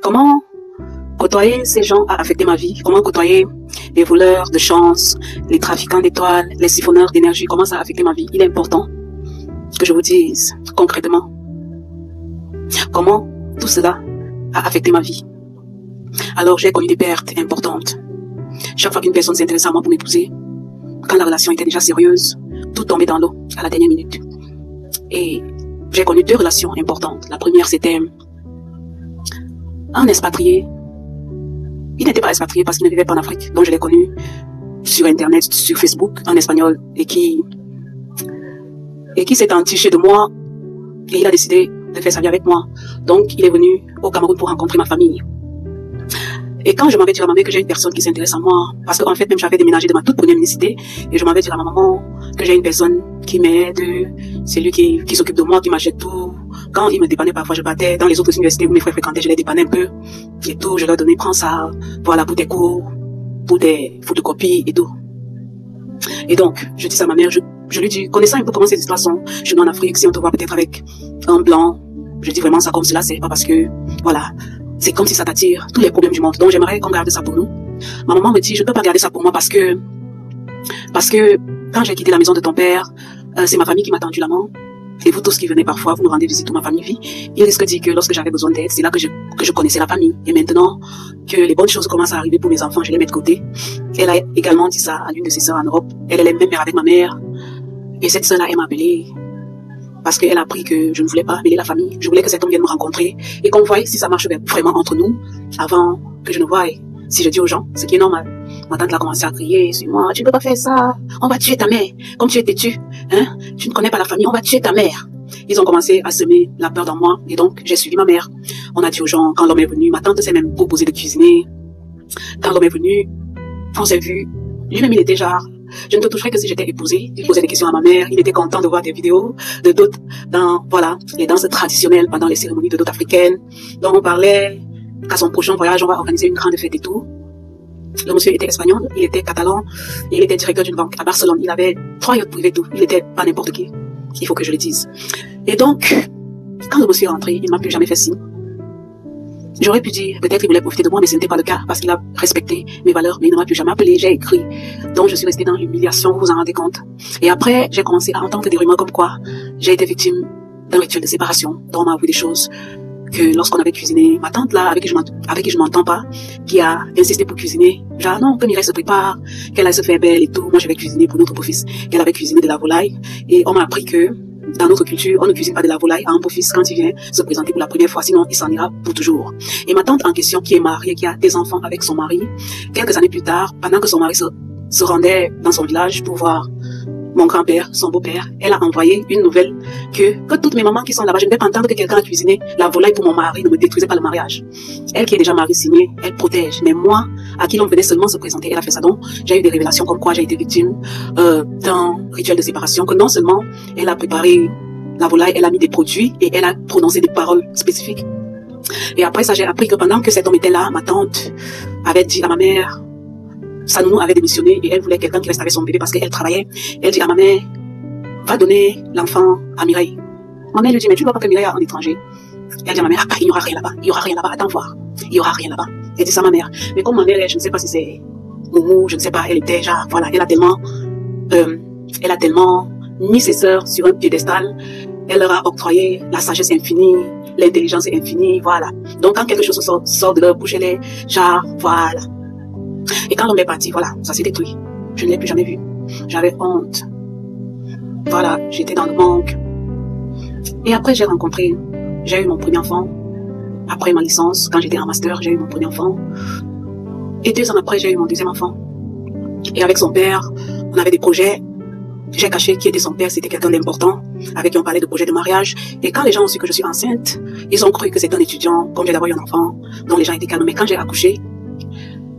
Comment côtoyer ces gens a affecté ma vie? Comment côtoyer les voleurs de chance, les trafiquants d'étoiles, les siphonneurs d'énergie? Comment ça a affecté ma vie? Il est important que je vous dise concrètement comment tout cela a affecté ma vie. Alors, j'ai connu des pertes importantes. Chaque fois qu'une personne s'intéressait à moi pour m'épouser, quand la relation était déjà sérieuse, tout tombait dans l'eau à la dernière minute. Et j'ai connu deux relations importantes. La première, c'était un expatrié. Il n'était pas expatrié parce qu'il ne vivait pas en Afrique. Donc je l'ai connu sur Internet, sur Facebook, en espagnol, et qui s'est entiché de moi. Et il a décidé de faire sa vie avec moi. Donc il est venu au Cameroun pour rencontrer ma famille. Et quand je m'avais dit à ma mère que j'ai une personne qui s'intéresse à moi, parce qu'en fait même j'avais déménagé de ma toute première unicité, et je m'avais dit à ma maman que j'ai une personne qui m'aide, c'est lui qui s'occupe de moi, qui m'achète tout. Quand il me dépannait parfois, je partais dans les autres universités où mes frères fréquentaient, je les dépannais un peu, et tout, je leur donnais, prends ça, voilà, pour tes cours, pour tes photocopies et tout. Et donc, je dis ça à ma mère, je lui dis, connaissant un peu comment ces histoires sont, je suis en Afrique, si on te voit peut-être avec un blanc, je dis vraiment ça comme cela, c'est pas parce que, voilà, c'est comme si ça t'attire tous les problèmes du monde. Donc j'aimerais qu'on garde ça pour nous. Ma maman me dit, je ne peux pas garder ça pour moi parce que quand j'ai quitté la maison de ton père, c'est ma famille qui m'a tendu la main. Et vous tous qui venez parfois, vous me rendez visite où ma famille vit. Il risque de dire que lorsque j'avais besoin d'aide, c'est là que je connaissais la famille. Et maintenant que les bonnes choses commencent à arriver pour mes enfants, je les mets de côté. Elle a également dit ça à l'une de ses sœurs en Europe. Elle est même mère avec ma mère. Et cette sœur-là, elle m'a appelée parce qu'elle a appris que je ne voulais pas mêler la famille. Je voulais que cet homme vienne me rencontrer et qu'on voie si ça marche vraiment entre nous avant que je ne voie si je dis aux gens, ce qui est normal. Ma tante a commencé à crier sur moi, tu ne peux pas faire ça, on va tuer ta mère, comme tu es têtu, hein? Tu ne connais pas la famille, on va tuer ta mère. Ils ont commencé à semer la peur dans moi et donc j'ai suivi ma mère. On a dit aux gens, quand l'homme est venu, ma tante s'est même proposée de cuisiner. Quand l'homme est venu, on s'est vu, lui-même il était genre, je ne te toucherai que si j'étais épousée. Il posait des questions à ma mère. Il était content de voir des vidéos de d'autres dans, voilà, les danses traditionnelles pendant les cérémonies de d'autres africaines. Donc, on parlait qu'à son prochain voyage, on va organiser une grande fête et tout. Le monsieur était espagnol, il était catalan, et il était directeur d'une banque à Barcelone. Il avait 3 yachts privés tout. Il était pas n'importe qui. Il faut que je le dise. Et donc, quand le monsieur est rentré, il ne m'a plus jamais fait signe. J'aurais pu dire, peut-être il voulait profiter de moi, mais ce n'était pas le cas, parce qu'il a respecté mes valeurs, mais il ne m'a plus jamais appelé, j'ai écrit. Donc je suis restée dans l'humiliation, vous vous en rendez compte. Et après, j'ai commencé à entendre des rumeurs comme quoi j'ai été victime d'un rituel de séparation, dont on m'a avoué des choses, que lorsqu'on avait cuisiné, ma tante là, avec qui je m'entends pas, qui a insisté pour cuisiner, genre non, que Mireille se prépare, qu'elle allait se faire belle et tout, moi je vais cuisiner pour notre beau-fils, qu'elle avait cuisiné de la volaille, et on m'a appris que dans notre culture, on ne cuisine pas de la volaille à un beau-fils quand il vient se présenter pour la première fois, sinon il s'en ira pour toujours. Et ma tante en question, qui est mariée, qui a des enfants avec son mari, quelques années plus tard, pendant que son mari se rendait dans son village pour voir mon grand-père, son beau-père, elle a envoyé une nouvelle que toutes mes mamans qui sont là-bas, je ne vais pas entendre que quelqu'un a cuisiné la volaille pour mon mari, ne me détruisez pas le mariage. Elle qui est déjà mariée signée, elle protège. Mais moi, à qui l'on venait seulement se présenter, elle a fait ça. Donc, j'ai eu des révélations comme quoi j'ai été victime d'un rituel de séparation, que non seulement elle a préparé la volaille, elle a mis des produits et elle a prononcé des paroles spécifiques. Et après ça, j'ai appris que pendant que cet homme était là, ma tante avait dit à ma mère, sa nounou avait démissionné et elle voulait quelqu'un qui reste avec son bébé parce qu'elle travaillait. Elle dit à ma mère, va donner l'enfant à Mireille. Ma mère lui dit, mais tu ne vois pas que Mireille est en étranger. Elle dit à ma mère, ah, il n'y aura rien là-bas, il n'y aura rien là-bas, attends voir, il n'y aura rien là-bas. Elle dit ça à ma mère. Mais comme ma mère, je ne sais pas si c'est Moumou, je ne sais pas, elle était genre, voilà, elle a tellement mis ses sœurs sur un piédestal, elle leur a octroyé la sagesse infinie, l'intelligence infinie, voilà. Donc quand quelque chose sort de leur bouche, elle est genre, voilà. Et quand l'homme est parti, voilà, ça s'est détruit. Je ne l'ai plus jamais vu. J'avais honte. Voilà, j'étais dans le manque. Et après, j'ai eu mon premier enfant. Après ma licence, quand j'étais en master, j'ai eu mon premier enfant. Et 2 ans après, j'ai eu mon deuxième enfant. Et avec son père, on avait des projets. J'ai caché qui était son père, c'était quelqu'un d'important, avec qui on parlait de projets de mariage. Et quand les gens ont su que je suis enceinte, ils ont cru que c'était un étudiant, comme j'ai d'abord eu un enfant, dont les gens étaient calmes. Mais quand j'ai accouché,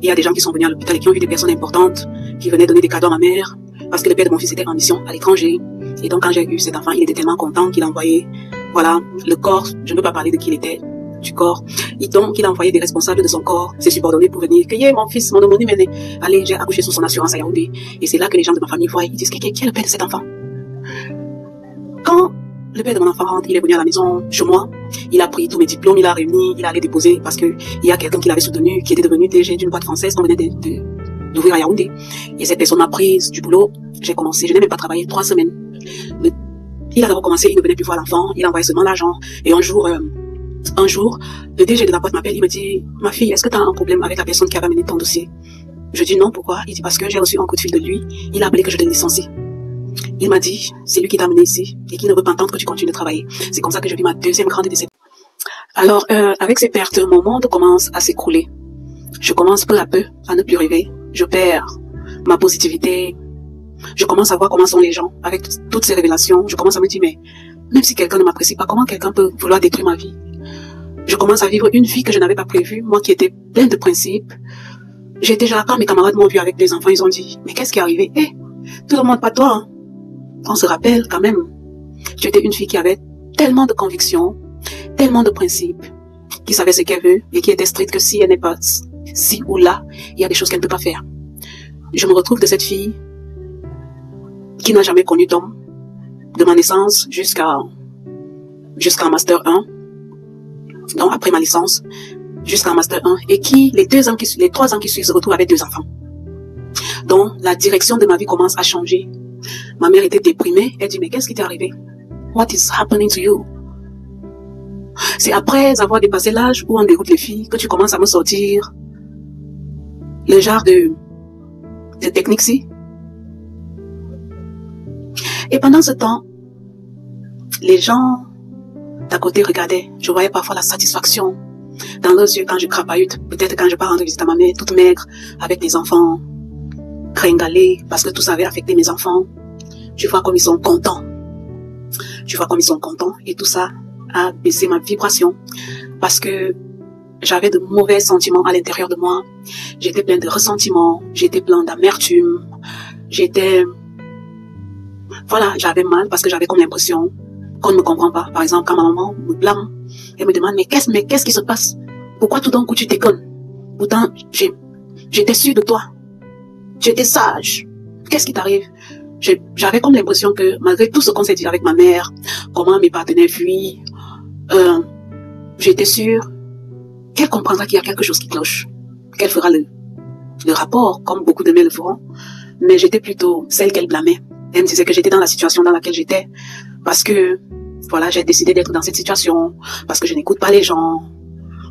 il y a des gens qui sont venus à l'hôpital et qui ont vu des personnes importantes qui venaient donner des cadeaux à ma mère parce que le père de mon fils était en mission à l'étranger. Et donc, quand j'ai eu cet enfant, il était tellement content qu'il a envoyé, voilà, le corps, je ne peux pas parler de qui il était, du corps. Et donc, il a envoyé des responsables de son corps, ses subordonnés pour venir cueillir mon fils, mon homonyme est né. Allez, j'ai accouché sous son assurance à Yaoundé. Et c'est là que les gens de ma famille voient, ils disent, qui est le père de cet enfant? Quand le père de mon enfant rentre, il est venu à la maison, chez moi. Il a pris tous mes diplômes, il a réuni, il a allé déposer parce que il y a quelqu'un qui l'avait soutenu, qui était devenu DG d'une boîte française qu'on venait d'ouvrir à Yaoundé. Et cette personne m'a prise du boulot. J'ai commencé, je n'ai même pas travaillé 3 semaines. Il avait recommencé, il ne venait plus voir l'enfant, il envoyait seulement l'argent. Et un jour, le DG de la boîte m'appelle, il me dit, ma fille, est-ce que tu as un problème avec la personne qui avait amené ton dossier? Je dis non, pourquoi? Il dit parce que j'ai reçu un coup de fil de lui, il a appelé que je te licencie. Il m'a dit, c'est lui qui t'a amené ici et qui ne veut pas entendre que tu continues de travailler. C'est comme ça que je vis ma deuxième grande déception. Alors, avec ces pertes, mon monde commence à s'écrouler. Je commence peu à peu à ne plus rêver. Je perds ma positivité. Je commence à voir comment sont les gens. Avec toutes ces révélations, je commence à me dire, mais même si quelqu'un ne m'apprécie pas, comment quelqu'un peut vouloir détruire ma vie? Je commence à vivre une vie que je n'avais pas prévue, moi qui étais pleine de principes. J'étais déjà là, quand mes camarades m'ont vu avec des enfants, ils ont dit, mais qu'est-ce qui est arrivé? Tout le monde, pas toi, hein. On se rappelle quand même, tu étais une fille qui avait tellement de convictions, tellement de principes, qui savait ce qu'elle veut et qui était stricte que si elle n'est pas ci ou là, il y a des choses qu'elle ne peut pas faire. Je me retrouve de cette fille qui n'a jamais connu d'homme, de ma naissance jusqu'à Master 1, donc après ma licence, jusqu'à Master 1, et qui, les 3 ans qui suivent, se retrouve avec 2 enfants. Donc, la direction de ma vie commence à changer. Ma mère était déprimée. Elle dit, mais qu'est-ce qui t'est arrivé? What is happening to you? C'est après avoir dépassé l'âge où on déroute les filles que tu commences à me sortir le genre de techniques-ci. Et pendant ce temps, les gens d'à côté regardaient. Je voyais parfois la satisfaction dans leurs yeux quand je crapahute. Peut-être quand je pars rendre visite à ma mère, toute maigre, avec des enfants gringalés, parce que tout ça avait affecté mes enfants. Tu vois comme ils sont contents. Tu vois comme ils sont contents. Et tout ça a baissé ma vibration. Parce que j'avais de mauvais sentiments à l'intérieur de moi. J'étais plein de ressentiments. J'étais plein d'amertume. Voilà, j'avais mal parce que j'avais comme l'impression qu'on ne me comprend pas. Par exemple, quand ma maman me blâme, elle me demande, mais qu'est-ce qui se passe? Pourquoi tout d'un coup tu déconnes? Pourtant, j'étais sûre de toi. J'étais sage. Qu'est-ce qui t'arrive? J'avais comme l'impression que malgré tout ce qu'on s'est dit avec ma mère, comment mes partenaires fuient, j'étais sûre qu'elle comprendra qu'il y a quelque chose qui cloche, qu'elle fera le rapport, comme beaucoup de mères le feront, mais j'étais plutôt celle qu'elle blâmait. Elle me disait que j'étais dans la situation dans laquelle j'étais, parce que, voilà, j'ai décidé d'être dans cette situation, parce que je n'écoute pas les gens.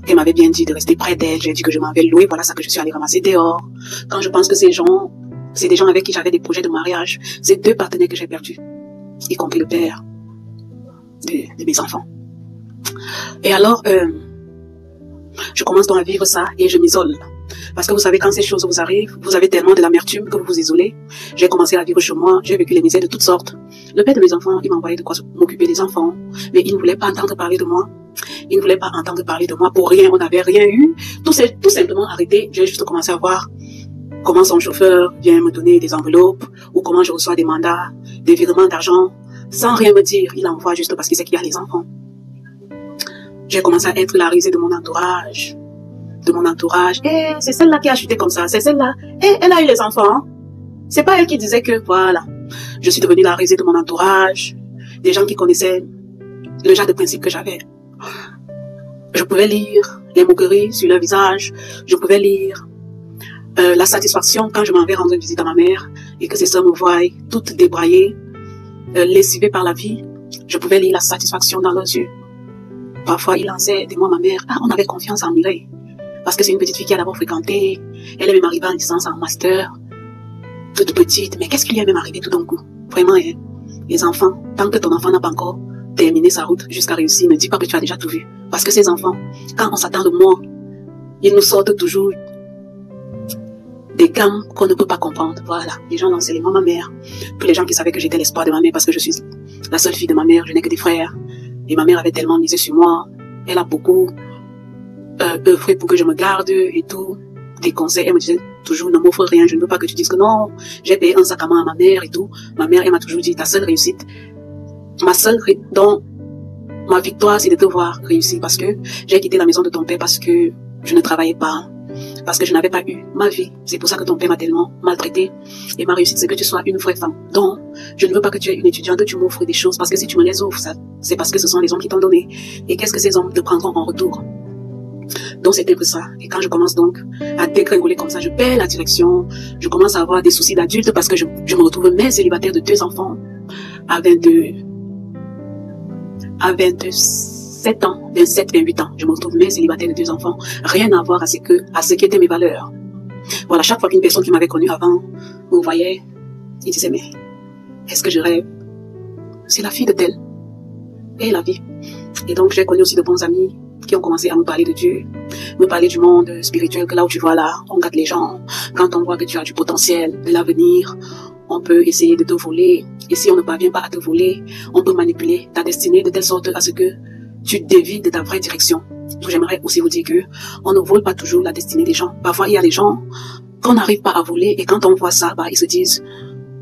Elle m'avait bien dit de rester près d'elle, j'ai dit que je m'en vais louer, voilà ça que je suis allée ramasser dehors. Quand je pense que ces gens, c'est des gens avec qui j'avais des projets de mariage, c'est 2 partenaires que j'ai perdus, y compris le père de mes enfants. Et alors, je commence donc à vivre ça et je m'isole. Parce que vous savez, quand ces choses vous arrivent, vous avez tellement de l'amertume que vous vous isolez. J'ai commencé à vivre chez moi, j'ai vécu les misères de toutes sortes. Le père de mes enfants, il m'envoyait de quoi m'occuper des enfants, mais il ne voulait pas entendre parler de moi. Il ne voulait pas entendre parler de moi pour rien, on n'avait rien eu. Tout simplement arrêté, j'ai juste commencé à voir comment son chauffeur vient me donner des enveloppes, ou comment je reçois des mandats, des virements d'argent, sans rien me dire. Il envoie juste parce qu'il sait qu'il y a les enfants. J'ai commencé à être la risée de mon entourage. C'est celle-là qui a chuté comme ça, c'est celle-là. Elle a eu les enfants. C'est pas elle qui disait que, voilà. Je suis devenue la risée de mon entourage. Des gens qui connaissaient le genre de principe que j'avais. Je pouvais lire les moqueries sur leur visage. Je pouvais lire la satisfaction quand je m'en vais rendre visite à ma mère et que ses sœurs me voient toutes débraillées, lessivées par la vie. Je pouvais lire la satisfaction dans leurs yeux. Parfois, ils lançaient de moi ma mère. On avait confiance en Mireille. Parce que c'est une petite fille qui a d'abord fréquenté. Elle est même arrivée en licence, en master. Toute petite. Mais qu'est-ce qui lui est même arrivé tout d'un coup? Vraiment, les enfants, tant que ton enfant n'a pas encore terminé sa route jusqu'à réussir, ne dis pas que tu as déjà tout vu. Parce que ces enfants, quand on s'attend de moi, ils nous sortent toujours des gammes qu'on ne peut pas comprendre. Voilà. Les gens lançaient les mots à ma mère. Tous les gens qui savaient que j'étais l'espoir de ma mère parce que je suis la seule fille de ma mère, je n'ai que des frères. Et ma mère avait tellement misé sur moi. Elle a beaucoup œuvré pour que je me garde et tout. Des conseils, elle me disait toujours, ne m'offre rien, je ne veux pas que tu dises que non. J'ai payé un sac à main à ma mère et tout. Ma mère, elle m'a toujours dit, ta seule réussite, ma victoire, c'est de te voir réussir parce que j'ai quitté la maison de ton père parce que je ne travaillais pas. parce que je n'avais pas eu ma vie. C'est pour ça que ton père m'a tellement maltraité. Et ma réussite, c'est que tu sois une vraie femme. Donc, je ne veux pas que tu aies une étudiante, que tu m'offres des choses, parce que si tu me les offres, c'est parce que ce sont les hommes qui t'ont donné. Et qu'est-ce que ces hommes te prendront en retour? Donc c'était un peu ça. Et quand je commence donc à dégringoler comme ça, je perds la direction, je commence à avoir des soucis d'adulte parce que je me retrouve même célibataire de 2 enfants à 27 ans, 27, 28 ans. Je me retrouve même célibataire de 2 enfants. Rien à voir à ce qui étaient mes valeurs. Voilà, chaque fois qu'une personne qui m'avait connue avant me voyait, il disait, mais est-ce que je rêve? C'est la fille de tel. Et la vie. Et donc j'ai connu aussi de bons amis qui ont commencé à me parler de Dieu, me parler du monde spirituel, que là où tu vois là, on gâte les gens. Quand on voit que tu as du potentiel, de l'avenir, on peut essayer de te voler. Et si on ne parvient pas à te voler, on peut manipuler ta destinée de telle sorte à ce que tu dévies de ta vraie direction. J'aimerais aussi vous dire que on ne vole pas toujours la destinée des gens. Parfois, il y a des gens qu'on n'arrive pas à voler et quand on voit ça, ils se disent,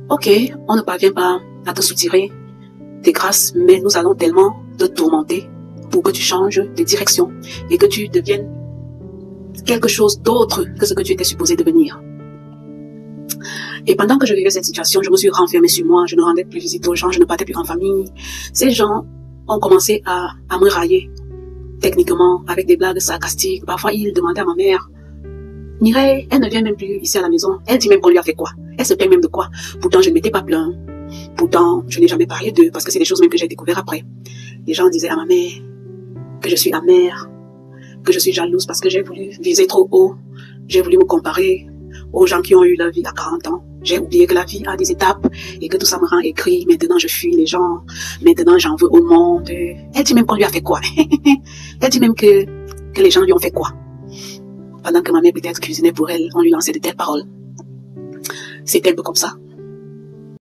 ok, on ne parvient pas à te soutirer tes grâces, mais nous allons tellement te tourmenter pour que tu changes de direction et que tu deviennes quelque chose d'autre que ce que tu étais supposé devenir. Et pendant que je vivais cette situation, je me suis renfermée sur moi, je ne rendais plus visite aux gens, je ne partais plus en famille. Ces gens ont commencé à me railler, techniquement, avec des blagues sarcastiques. Parfois, ils demandaient à ma mère, Mireille, elle ne vient même plus ici à la maison. Elle dit même qu'on lui a fait quoi? Elle se plaint même de quoi? Pourtant, je ne m'étais pas plaint. Pourtant, je n'ai jamais parlé d'eux parce que c'est des choses même que j'ai découvert après. Les gens disaient à ma mère que je suis amère, que je suis jalouse parce que j'ai voulu viser trop haut. J'ai voulu me comparer aux gens qui ont eu la vie à 40 ans. J'ai oublié que la vie a des étapes et que tout ça me rend aigri. Maintenant, je fuis les gens. Maintenant, j'en veux au monde. Elle dit même qu'on lui a fait quoi? Elle dit même que les gens lui ont fait quoi? Pendant que ma mère peut-être cuisinait pour elle, on lui lançait de telles paroles. C'était un peu comme ça.